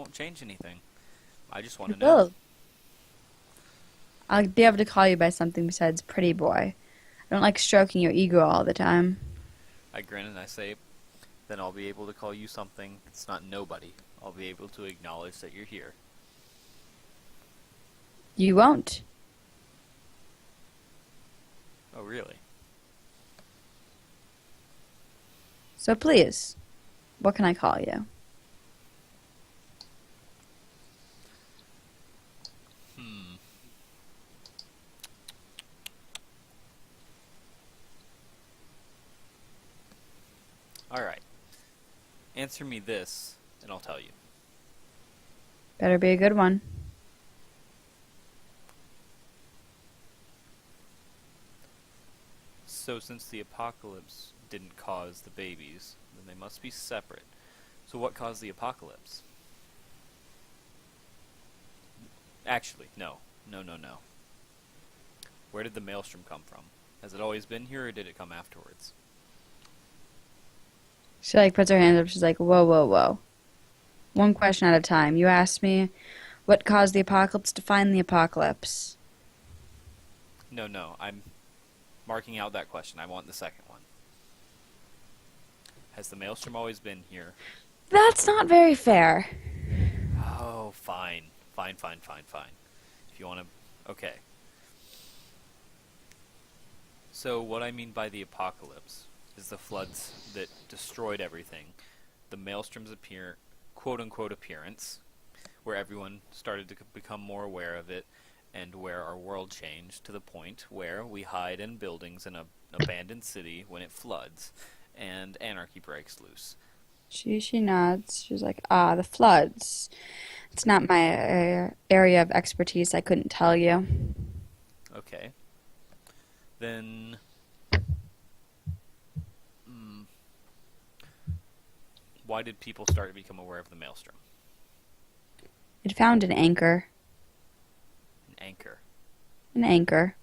won't change anything. I just want It to know. will. I'll be able to call you by something besides pretty boy. I don't like stroking your ego all the time. I grin and I say, then I'll be able to call you something that's not nobody. I'll be able to acknowledge that you're here. You won't. Oh, really? So please, what can I call you? Hmm. Alright. Answer me this, and I'll tell you. Better be a good one. So since the apocalypse didn't cause the babies, then they must be separate. So what caused the apocalypse? Actually, no. No, no, no. Where did the maelstrom come from? Has it always been here, or did it come afterwards? She like puts her hands up. She's like, whoa, whoa, whoa. One question at a time. You asked me what caused the apocalypse. Define the apocalypse. No, no, I'm marking out that question. I want the second one. Has the maelstrom always been here? That's not very fair. Oh, fine. Fine, fine, fine, fine. If you want to... Okay. So what I mean by the apocalypse is the floods that destroyed everything. The maelstrom's quote-unquote appearance, where everyone started to become more aware of it, and where our world changed to the point where we hide in buildings in an abandoned city when it floods, and anarchy breaks loose. She nods. She's like, ah, the floods. It's not my area of expertise. I couldn't tell you. Okay. Then... Mm, why did people start to become aware of the maelstrom? It found an anchor. An anchor. An anchor.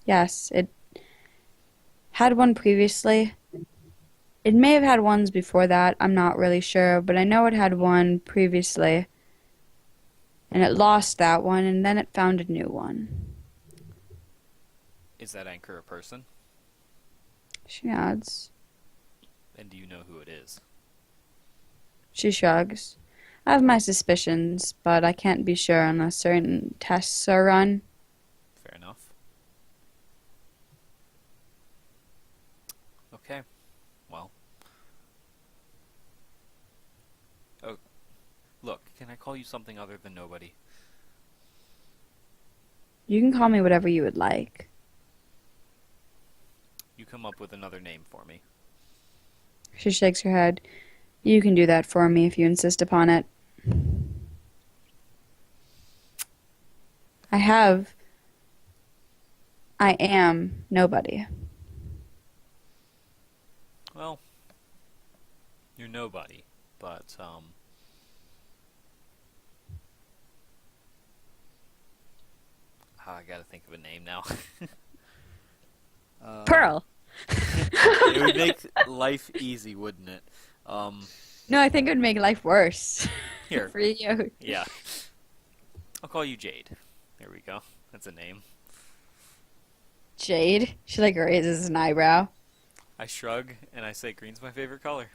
Yes, it had one previously. It may have had ones before that. I'm not really sure, but I know it had one previously. And it lost that one, and then it found a new one. Is that anchor a person? She nods. And do you know who it is? She shrugs. I have my suspicions, but I can't be sure unless certain tests are run. Fair enough. Okay. Well. Oh, look, can I call you something other than nobody? You can call me whatever you would like. You come up with another name for me. She shakes her head. You can do that for me if you insist upon it. I have. I am nobody. Well, you're nobody, but, I gotta think of a name now. Pearl! It would make life easy, wouldn't it? No, I think it would make life worse. Here. For you. Yeah. I'll call you Jade. There we go. That's a name. Jade. She like raises an eyebrow. I shrug, and I say green's my favorite color.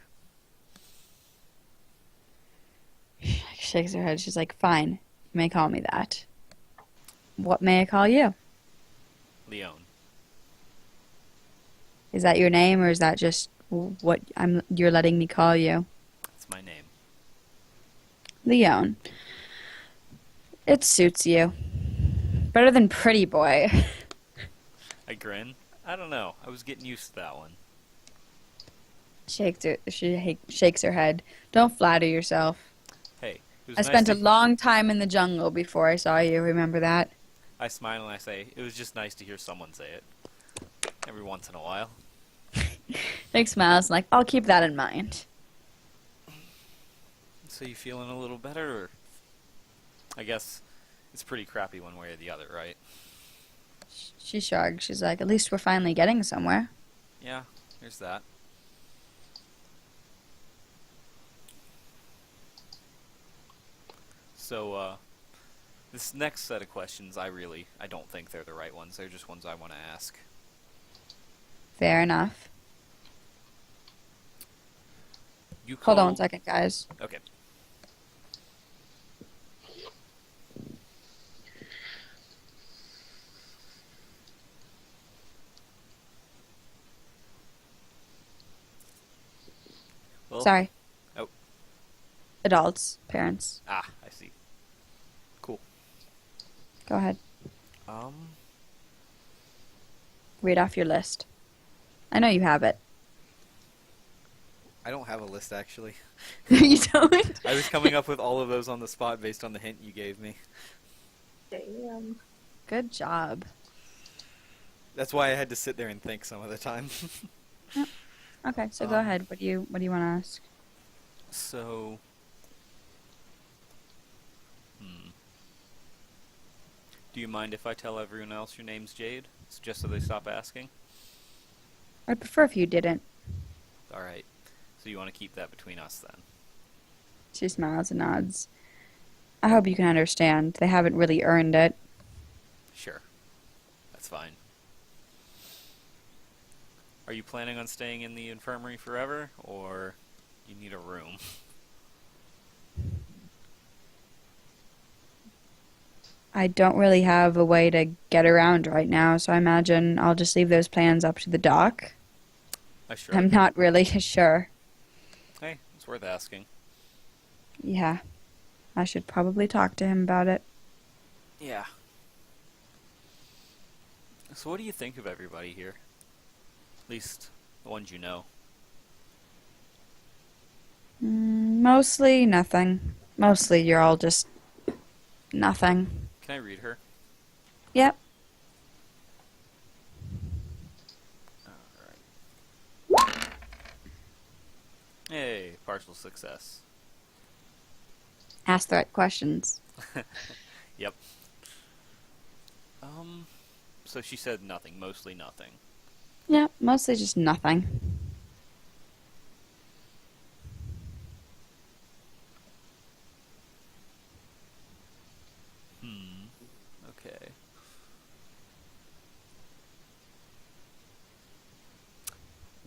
She shakes her head. She's like, fine. You may call me that. What may I call you? Leone. Is that your name, or is that just what you're letting me call you? That's my name. Leone. It suits you. Better than pretty boy. I grin. I don't know. I was getting used to that one. She shakes her head. Don't flatter yourself. Hey, it was I nice spent a to... long time in the jungle before I saw you. Remember that? I smile and I say, it was just nice to hear someone say it. Every once in a while. Nick smiles like, I'll keep that in mind. So you feeling a little better, or... I guess it's pretty crappy one way or the other, right? She shrugs. She's like, at least we're finally getting somewhere. Yeah, there's that. So, this next set of questions, I don't think they're the right ones. They're just ones I want to ask. Fair enough. You Hold on call... one second, guys. Okay. Well, Sorry. oh, Adults, parents. I see. Cool. Go ahead. Um, Read off your list. I know you have it. I don't have a list, actually. You don't? I was coming up with all of those on the spot based on the hint you gave me. Damn. Good job. That's why I had to sit there and think some of the time. Okay, so go ahead. What do you want to ask? So... Do you mind if I tell everyone else your name's Jade? It's just so they stop asking? I'd prefer if you didn't. Alright. So you want to keep that between us then? She smiles and nods. I hope you can understand. They haven't really earned it. Sure. That's fine. Are you planning on staying in the infirmary forever, or you need a room? I don't really have a way to get around right now, so I imagine I'll just leave those plans up to the doc. Sure. I'm not really sure. Hey, it's worth asking. Yeah. I should probably talk to him about it. Yeah. So what do you think of everybody here? At least the ones you know. Mostly nothing. Mostly you're all just nothing. Can I read her? Yep. Alright. Hey, partial success. Ask the right questions. Yep. So she said nothing, mostly nothing. Yep, mostly just nothing. Okay.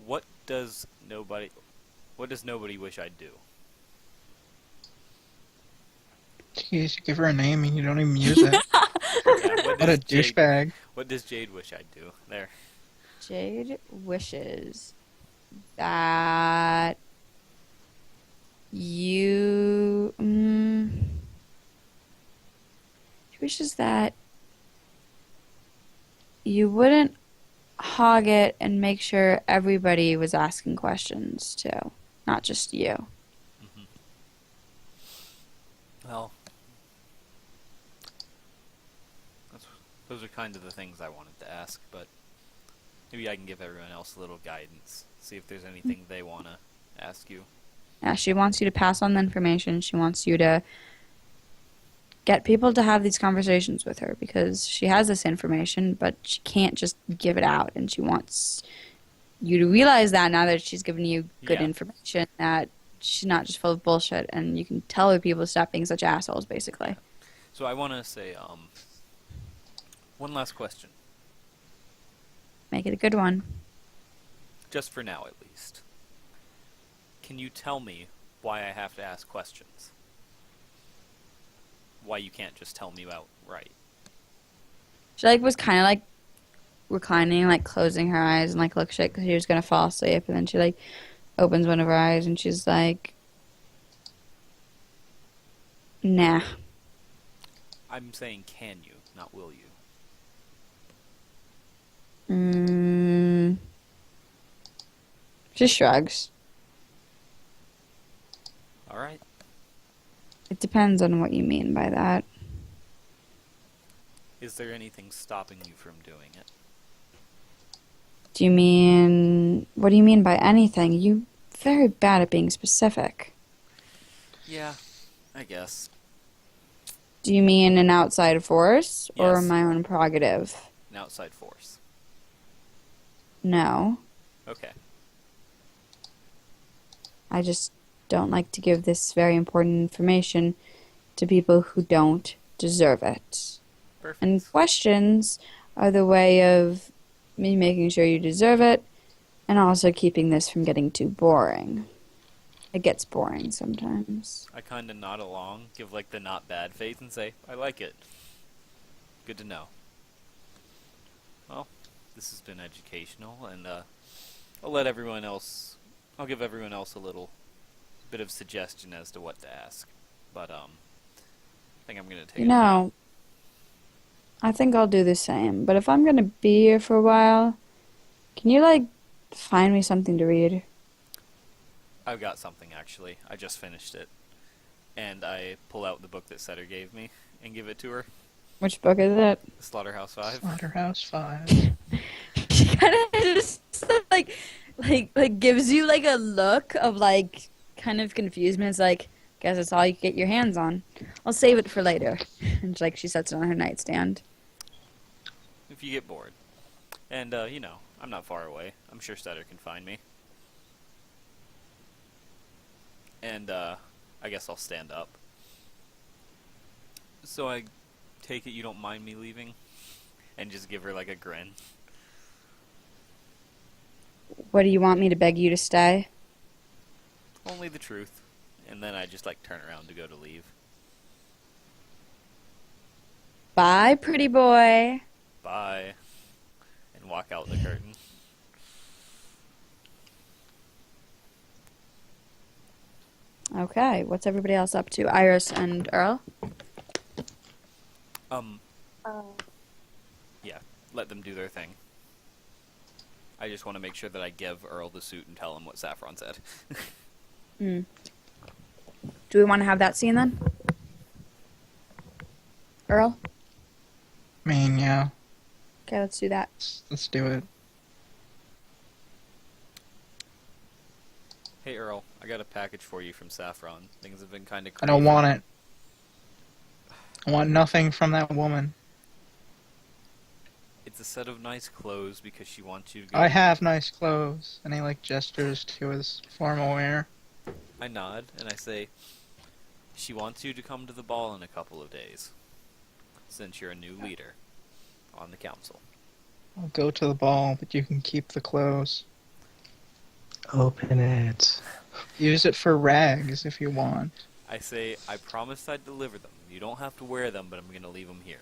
What does nobody wish I'd do? Jeez, you give her a name and you don't even use it. Yeah, What a douchebag. What does Jade wish I'd do? There. Jade wishes that you. She wishes that you wouldn't hog it and make sure everybody was asking questions too, not just you. Well, those are kind of the things I wanted to ask, but maybe I can give everyone else a little guidance. See if there's anything they want to ask you. Yeah, she wants you to pass on the information. She wants you to get people to have these conversations with her because she has this information, but she can't just give it out. And she wants you to realize that now that she's given you good information, that she's not just full of bullshit, and you can tell her people to stop being such assholes, basically. So I want to say, one last question. Make it a good one. Just for now, at least. Can you tell me why I have to ask questions? Why you can't just tell me outright? She was kind of reclining, closing her eyes and look shit because she was gonna fall asleep, and then she opens one of her eyes and she's like, nah. I'm saying can you, not will you. She shrugs. Alright. It depends on what you mean by that. Is there anything stopping you from doing it? What do you mean by anything? You're very bad at being specific. Yeah, I guess. Do you mean an outside force or Yes. my own prerogative? An outside force. No. Okay. I just don't like to give this very important information to people who don't deserve it. Perfect. And questions are the way of me making sure you deserve it and also keeping this from getting too boring. It gets boring sometimes. I kind of nod along, give like the not bad face, and say, I like it. Good to know. Well, this has been educational, and I'll give everyone else a little bit of suggestion as to what to ask. But, I think I'm going to take You know, I think I'll do the same. But if I'm going to be here for a while, can you, like, find me something to read? I've got something, actually. I just finished it. And I pull out the book that Setter gave me and give it to her. Which book is it? Slaughterhouse 5. Slaughterhouse 5. She kind of just, like gives you, like, a look of, like, kind of confusement. It's like, guess it's all you can get your hands on. I'll save it for later. And, like, she sets it on her nightstand. If you get bored. And, I'm not far away. I'm sure Setter can find me. And, I guess I'll stand up. So I take it you don't mind me leaving? And just give her, like, a grin. What do you want me to beg you to stay? Only the truth. And then I just, like, turn around to go to leave. Bye, pretty boy. Bye. And walk out the curtain. Okay, what's everybody else up to? Iris and Earl? Yeah, let them do their thing. I just want to make sure that I give Earl the suit and tell him what Saffron said. Hmm. Do we want to have that scene then? Earl? I mean, yeah. Okay, let's do that. Let's do it. Hey Earl, I got a package for you from Saffron. Things have been kind of I don't want it. I want nothing from that woman. It's a set of nice clothes because she wants you to go... I have nice clothes. And he, like, gestures to his formal wear. I nod, and I say, she wants you to come to the ball in a couple of days, since you're a new leader on the council. I'll go to the ball, but you can keep the clothes. Open it. Use it for rags if you want. I say, I promised I'd deliver them. You don't have to wear them, but I'm going to leave them here.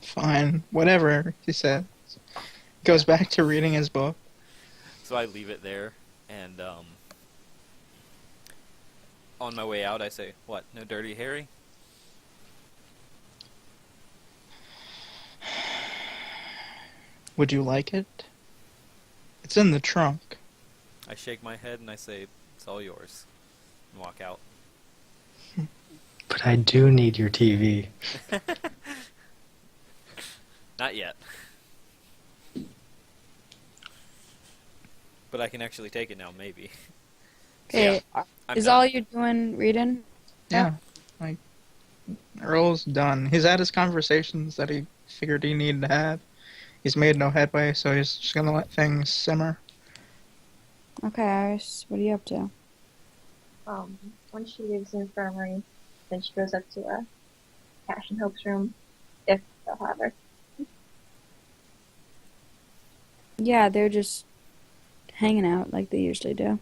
Fine. Whatever, he said. Goes back to reading his book. So I leave it there, and on my way out I say, what, no Dirty Harry? Would you like it? It's in the trunk. I shake my head and I say, it's all yours, and walk out. But I do need your TV. Not yet. But I can actually take it now, maybe. Okay, I'm is done. all you're doing reading? Yeah. Like, Earl's done. He's had his conversations that he figured he needed to have. He's made no headway, so he's just gonna let things simmer. Okay, Iris, what are you up to? When she leaves the infirmary, then she goes up to Cash and Hope's room, if they'll have her. Yeah, they're just hanging out like they usually do.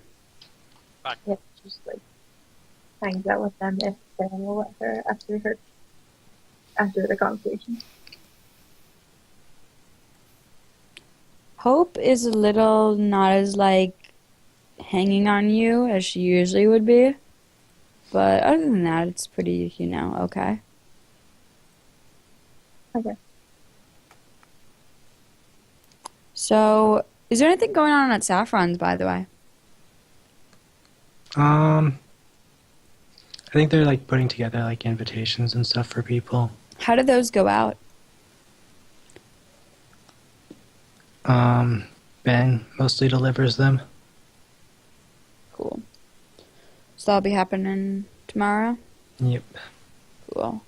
Yeah, just like hangs out with them if they will let her after the conversation. Hope is a little not as, like, hanging on you as she usually would be. But other than that, it's pretty, okay. Okay. So, is there anything going on at Saffron's, by the way? I think they're like putting together like invitations and stuff for people. How did those go out? Ben mostly delivers them. Cool. So that'll be happening tomorrow? Yep. Cool. Which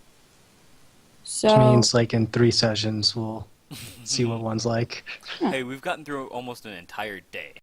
So, means like in 3 sessions we'll see what one's like. Hey, we've gotten through almost an entire day.